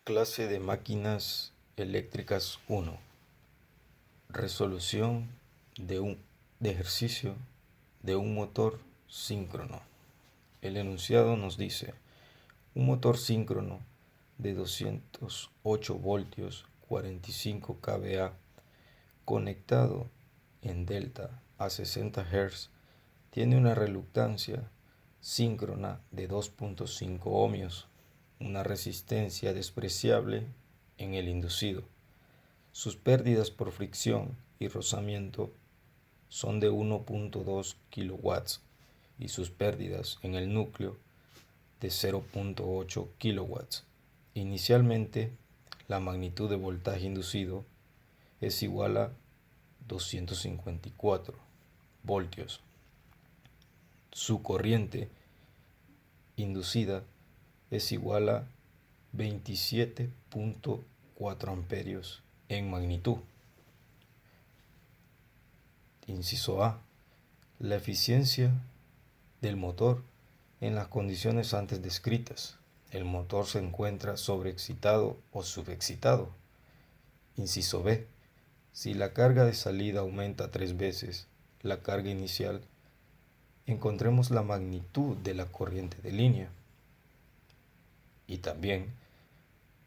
Clase de máquinas eléctricas 1. Resolución de ejercicio de un motor síncrono. El enunciado nos dice: un motor síncrono de 208 voltios 45 kVA conectado en delta a 60 Hz tiene una reluctancia síncrona de 2.5 ohmios, una resistencia despreciable en el inducido. Sus pérdidas por fricción y rozamiento son de 1.2 kilowatts y sus pérdidas en el núcleo de 0.8 kilowatts. Inicialmente, la magnitud de voltaje inducido es igual a 254 voltios. Su corriente inducida es igual a 27.4 amperios en magnitud. Inciso A. La eficiencia del motor en las condiciones antes descritas. El motor se encuentra sobreexcitado o subexcitado. Inciso B. Si la carga de salida aumenta 3 veces la carga inicial, encontremos la magnitud de la corriente de línea. Y también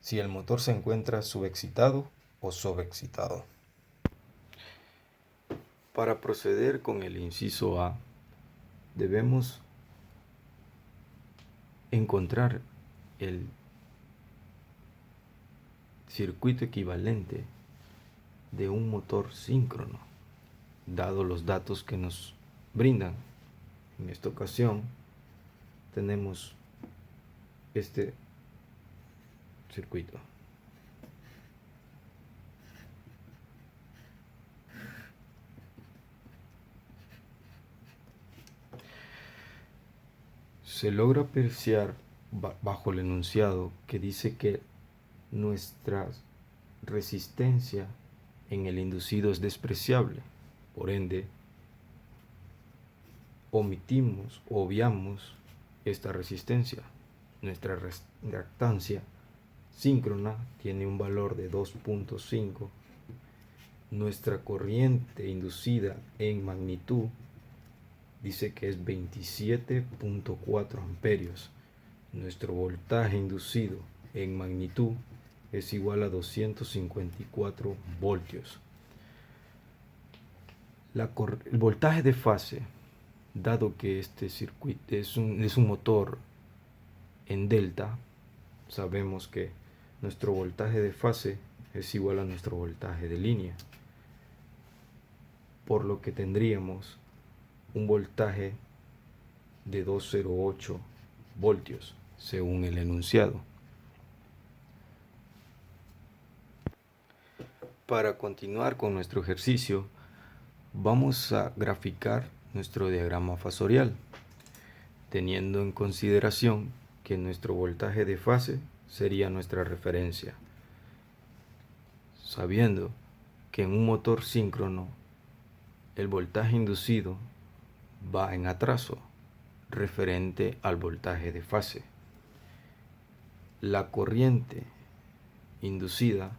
si el motor se encuentra subexcitado o sobreexcitado. Para proceder con el inciso A, debemos encontrar el circuito equivalente de un motor síncrono, dado los datos que nos brindan. En esta ocasión tenemos este circuito. Se logra apreciar bajo el enunciado que dice que nuestra resistencia en el inducido es despreciable. Por ende, obviamos esta resistencia. Nuestra reactancia síncrona tiene un valor de 2.5. Nuestra corriente inducida en magnitud dice que es 27.4 amperios. Nuestro voltaje inducido en magnitud es igual a 254 voltios. El voltaje de fase, dado que este circuito es un motor en delta, sabemos que nuestro voltaje de fase es igual a nuestro voltaje de línea, por lo que tendríamos un voltaje de 208 voltios según el enunciado. Para continuar con nuestro ejercicio, vamos a graficar nuestro diagrama fasorial, teniendo en consideración que nuestro voltaje de fase sería nuestra referencia, sabiendo que en un motor síncrono el voltaje inducido va en atraso referente al voltaje de fase. La corriente inducida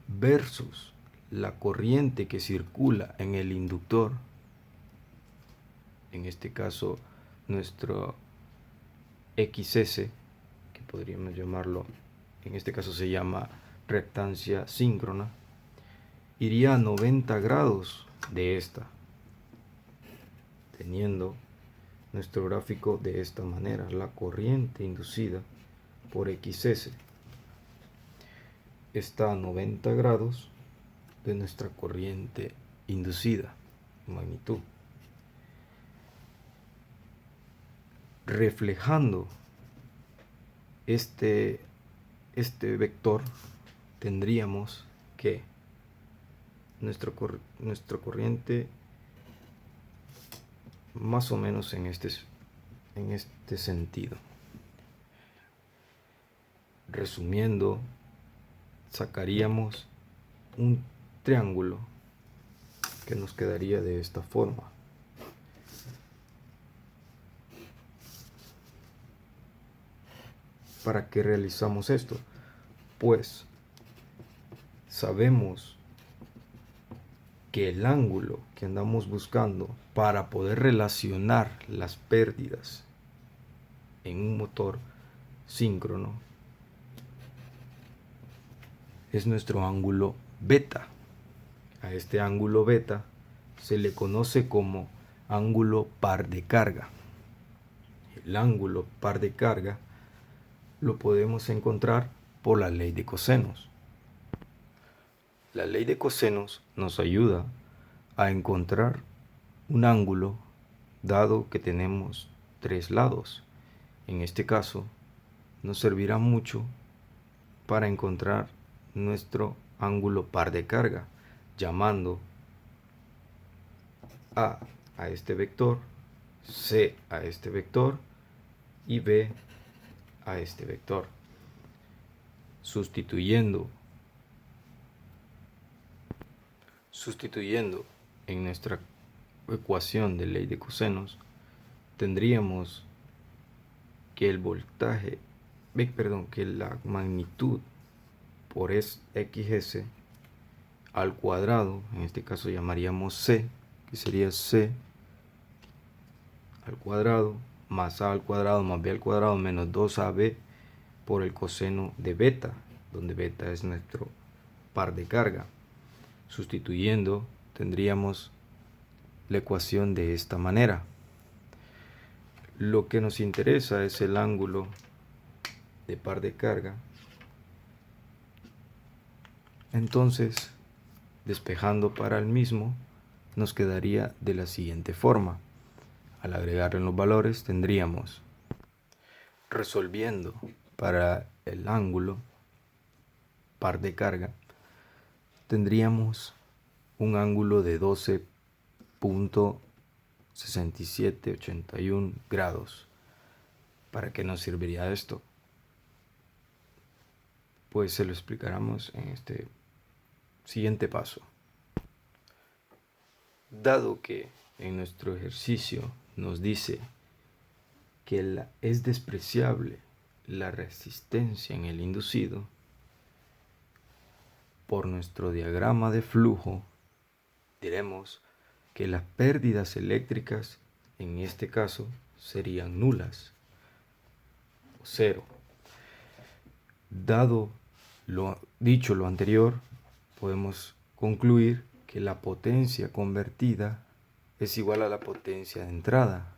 versus la corriente que circula en el inductor, en este caso nuestro XS, que podríamos llamarlo, en este caso se llama reactancia síncrona, iría a 90 grados de esta, teniendo nuestro gráfico de esta manera: la corriente inducida por XS está a 90 grados de nuestra corriente inducida en magnitud. Reflejando este vector, tendríamos que nuestra corriente más o menos en este sentido. Resumiendo, sacaríamos un triángulo que nos quedaría de esta forma. ¿Para qué realizamos esto? pues sabemos que el ángulo que andamos buscando para poder relacionar las pérdidas en un motor síncrono es nuestro ángulo beta. A este ángulo beta se le conoce como ángulo par de carga. El ángulo par de carga lo podemos encontrar por la ley de cosenos. La ley de cosenos nos ayuda a encontrar un ángulo dado que tenemos tres lados. En este caso, nos servirá mucho para encontrar nuestro ángulo par de carga, llamando A a este vector, C a este vector y B a este vector. Sustituyendo en nuestra ecuación de ley de cosenos, tendríamos que el voltaje, que la magnitud por xs al cuadrado, en este caso llamaríamos c, que sería c al cuadrado más a al cuadrado más b al cuadrado menos 2ab por el coseno de beta, donde beta es nuestro par de carga. Sustituyendo, tendríamos la ecuación de esta manera. Lo que nos interesa es el ángulo de par de carga. Entonces, despejando para el mismo, nos quedaría de la siguiente forma. Al agregar en los valores, tendríamos, resolviendo para el ángulo par de carga, tendríamos un ángulo de 12.6781 grados. ¿Para qué nos serviría esto? Pues se lo explicaremos en este siguiente paso. Dado que en nuestro ejercicio nos dice que es despreciable la resistencia en el inducido, por nuestro diagrama de flujo diremos que las pérdidas eléctricas en este caso serían nulas o cero. Dado lo dicho lo anterior, podemos concluir que la potencia convertida es igual a la potencia de entrada.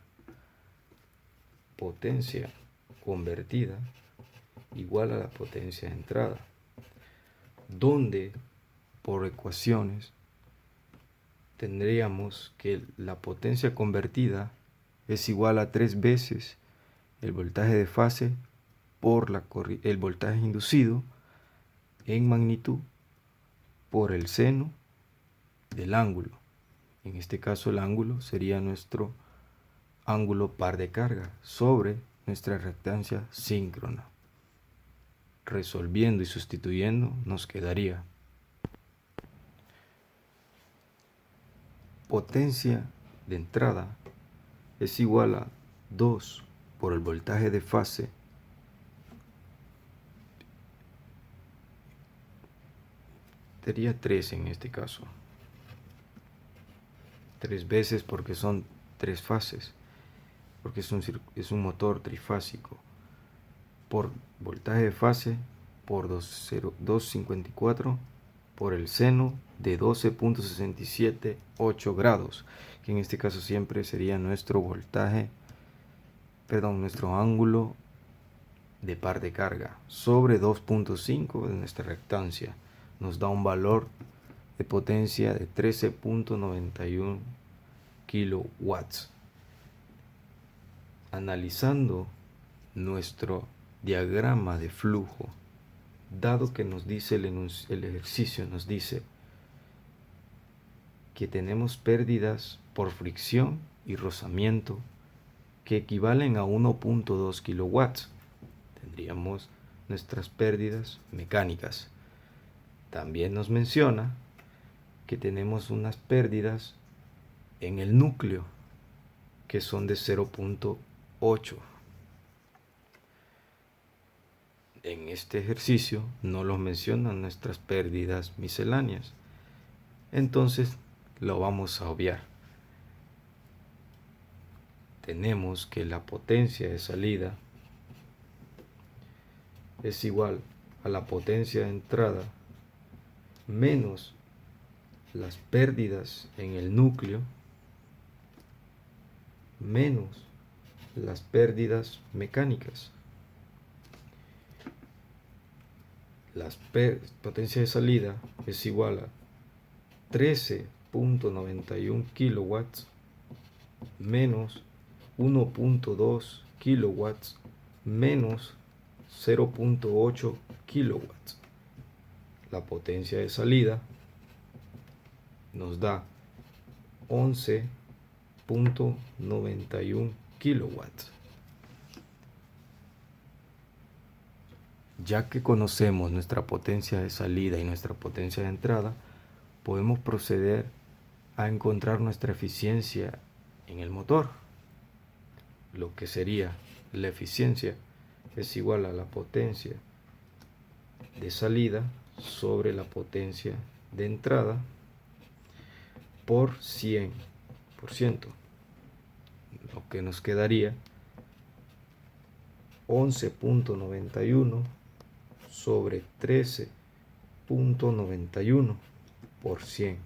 Potencia convertida igual a la potencia de entrada, donde por ecuaciones tendríamos que la potencia convertida es igual a 3 veces el voltaje de fase por el voltaje inducido en magnitud por el seno del ángulo. En este caso el ángulo sería nuestro ángulo par de carga sobre nuestra reactancia síncrona. Resolviendo y sustituyendo nos quedaría potencia de entrada es igual a 2 por el voltaje de fase sería 3 en este caso, 3 veces porque son 3 fases, porque es un motor trifásico, por voltaje de fase por 254 por el seno de 12.678 grados, que en este caso siempre sería nuestro nuestro ángulo de par de carga sobre 2.5 de nuestra reactancia. Nos da un valor de potencia de 13.91 kilowatts. Analizando nuestro diagrama de flujo, dado que nos dice el ejercicio, nos dice que tenemos pérdidas por fricción y rozamiento que equivalen a 1.2 kilowatts. Tendríamos nuestras pérdidas mecánicas. También nos menciona que tenemos unas pérdidas en el núcleo que son de 0.8. en este ejercicio no los mencionan nuestras pérdidas misceláneas. Entonces lo vamos a obviar. Tenemos que la potencia de salida es igual a la potencia de entrada menos las pérdidas en el núcleo menos las pérdidas mecánicas. La potencia de salida es igual a 13.91 kilowatts menos 1.2 kilowatts menos 0.8 kilowatts. La potencia de salida nos da 11.91 kilowatts. Ya que conocemos nuestra potencia de salida y nuestra potencia de entrada, podemos proceder a encontrar nuestra eficiencia en el motor. Lo que sería la eficiencia es igual a la potencia de salida sobre la potencia de entrada por 100%, lo que nos quedaría 11.91 sobre 13.91 por 100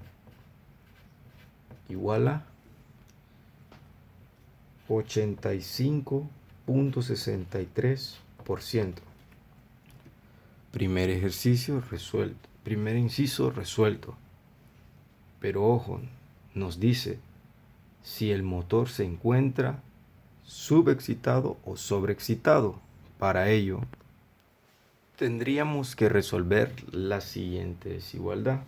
igual a 85.63%. Primer ejercicio resuelto. Primer inciso resuelto. Pero ojo, nos dice si el motor se encuentra subexcitado o sobreexcitado. Para ello, tendríamos que resolver la siguiente desigualdad.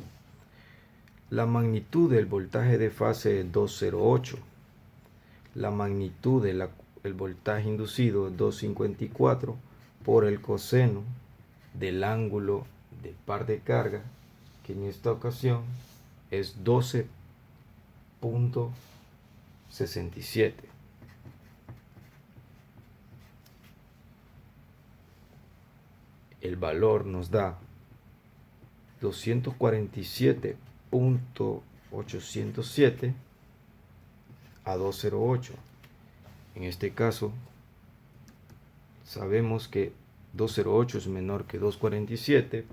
La magnitud del voltaje de fase es 208. La magnitud del voltaje inducido es 254 por el coseno del ángulo de par de carga, que en esta ocasión es 12.67. El valor nos da 247.807 a 208. En este caso, sabemos que 208 es menor que 247,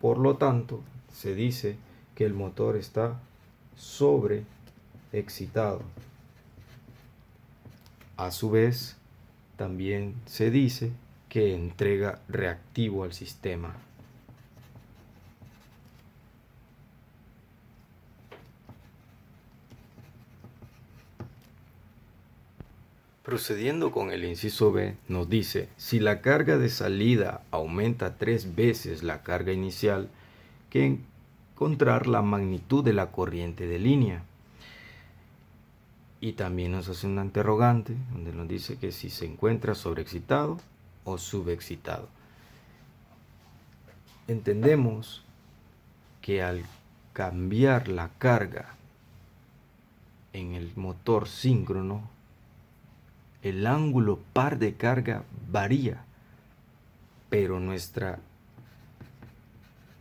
por lo tanto, se dice que el motor está sobreexcitado. A su vez, también se dice que entrega reactivo al sistema. Procediendo con el inciso B, nos dice, si la carga de salida aumenta 3 veces la carga inicial, que encontrar la magnitud de la corriente de línea. Y también nos hace una interrogante, donde nos dice que si se encuentra sobreexcitado o subexcitado. Entendemos que al cambiar la carga en el motor síncrono, el ángulo par de carga varía, pero nuestro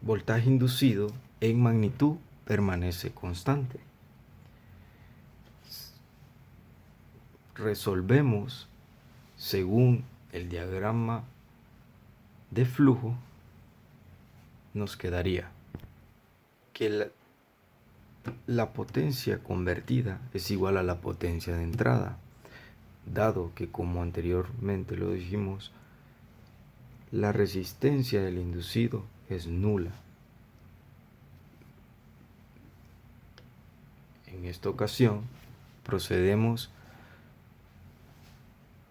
voltaje inducido en magnitud permanece constante. Resolvemos según el diagrama de flujo. Nos quedaría que la potencia convertida es igual a la potencia de entrada, dado que, como anteriormente lo dijimos, la resistencia del inducido es nula. En esta ocasión procedemos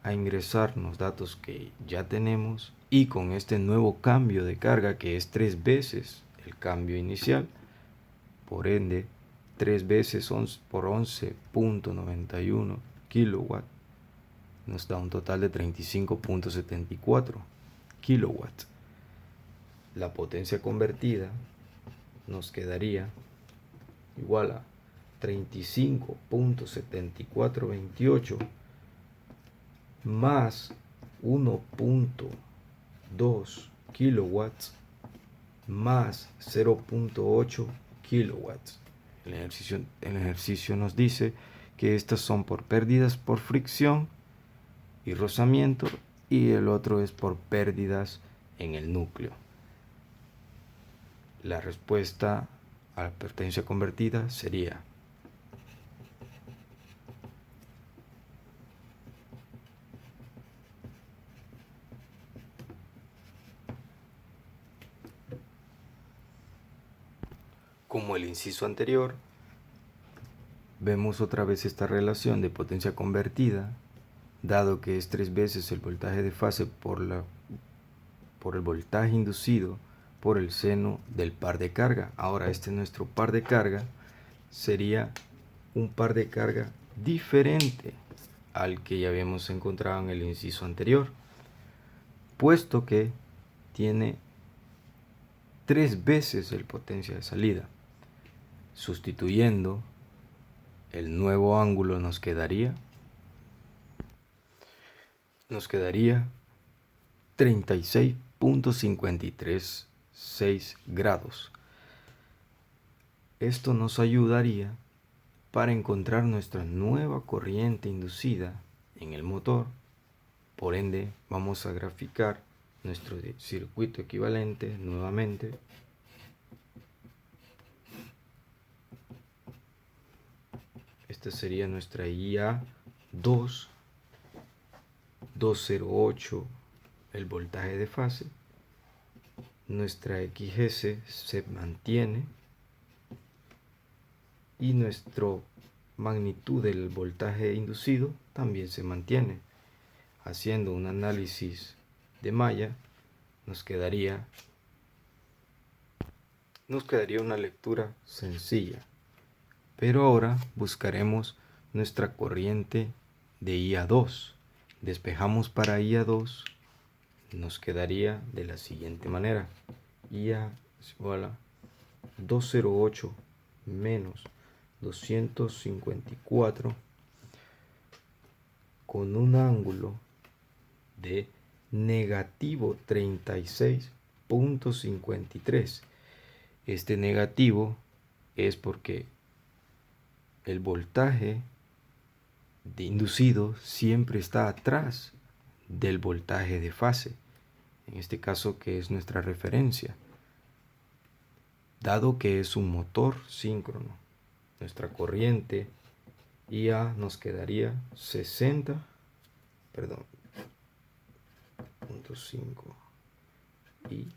a ingresar los datos que ya tenemos, y con este nuevo cambio de carga, que es 3 veces el cambio inicial, por ende 3 veces 11 por 11.91 kilowatts, nos da un total de 35.74 kilowatts. La potencia convertida nos quedaría igual a 35.7428 más 1.2 kilowatts más 0.8 kilowatts. El ejercicio nos dice que estas son por pérdidas por fricción y rozamiento, y el otro es por pérdidas en el núcleo. La respuesta a la potencia convertida sería como el inciso anterior. Vemos otra vez esta relación de potencia convertida, dado que es 3 veces el voltaje de fase por el voltaje inducido por el seno del par de carga. Ahora nuestro par de carga sería un par de carga diferente al que ya habíamos encontrado en el inciso anterior, puesto que tiene 3 veces el potencia de salida. Sustituyendo el nuevo ángulo nos quedaría 36.536 grados. Esto nos ayudaría para encontrar nuestra nueva corriente inducida en el motor. Por ende, vamos a graficar nuestro circuito equivalente nuevamente. Esta sería nuestra IA 208, el voltaje de fase. Nuestra XS se mantiene y nuestra magnitud del voltaje inducido también se mantiene. Haciendo un análisis de malla, nos quedaría una lectura sencilla. Pero ahora buscaremos nuestra corriente de IA2. Despejamos para IA2, nos quedaría de la siguiente manera. IA es igual a 208 menos 254 con un ángulo de negativo 36.53. Este negativo es porque el voltaje de inducido siempre está atrás del voltaje de fase, en este caso que es nuestra referencia, dado que es un motor síncrono. Nuestra corriente IA nos quedaría 60.5 y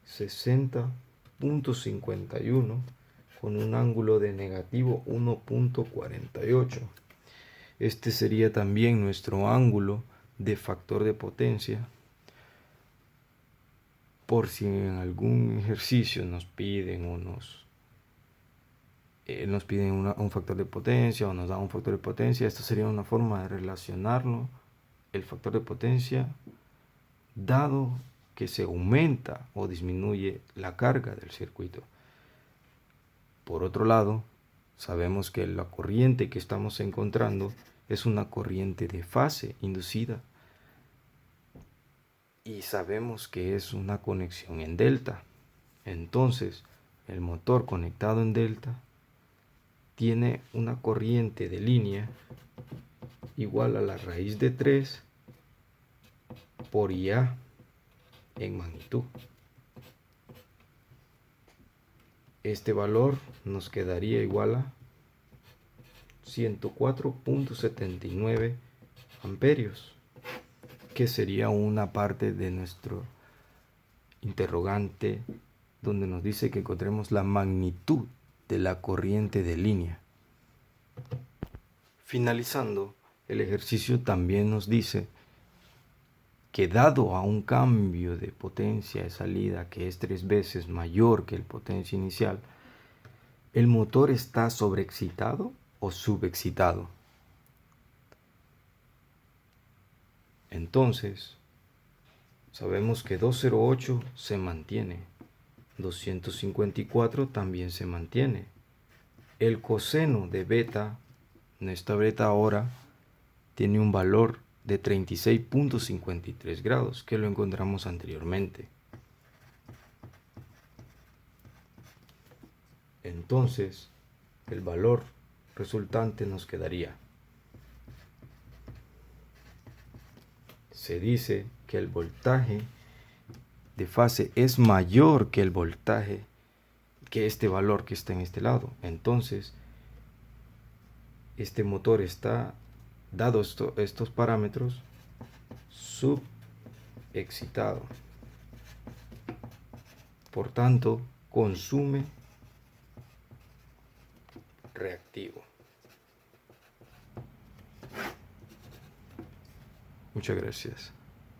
60.51 con un ángulo de negativo 1.48. Este sería también nuestro ángulo de factor de potencia, por si en algún ejercicio nos piden un factor de potencia o nos dan un factor de potencia. Esta sería una forma de relacionarlo, el factor de potencia, dado que se aumenta o disminuye la carga del circuito. Por otro lado, sabemos que la corriente que estamos encontrando es una corriente de fase inducida, y sabemos que es una conexión en delta. Entonces, el motor conectado en delta tiene una corriente de línea igual a la raíz de 3 por IA en magnitud. Este valor nos quedaría igual a 104.79 amperios, que sería una parte de nuestro interrogante donde nos dice que encontremos la magnitud de la corriente de línea. Finalizando, el ejercicio también nos dice que dado a un cambio de potencia de salida que es 3 veces mayor que el potencia inicial, ¿el motor está sobreexcitado o subexcitado? Entonces, sabemos que 208 se mantiene, 254 también se mantiene. El coseno de beta, nuestra beta ahora, tiene un valor de 36.53 grados, que lo encontramos anteriormente. Entonces, el valor resultante nos quedaría. Se dice que el voltaje de fase es mayor que el voltaje, que este valor que está en este lado. Entonces, este motor está, dado estos parámetros, subexcitado. Por tanto, consume reactivo. Muchas gracias.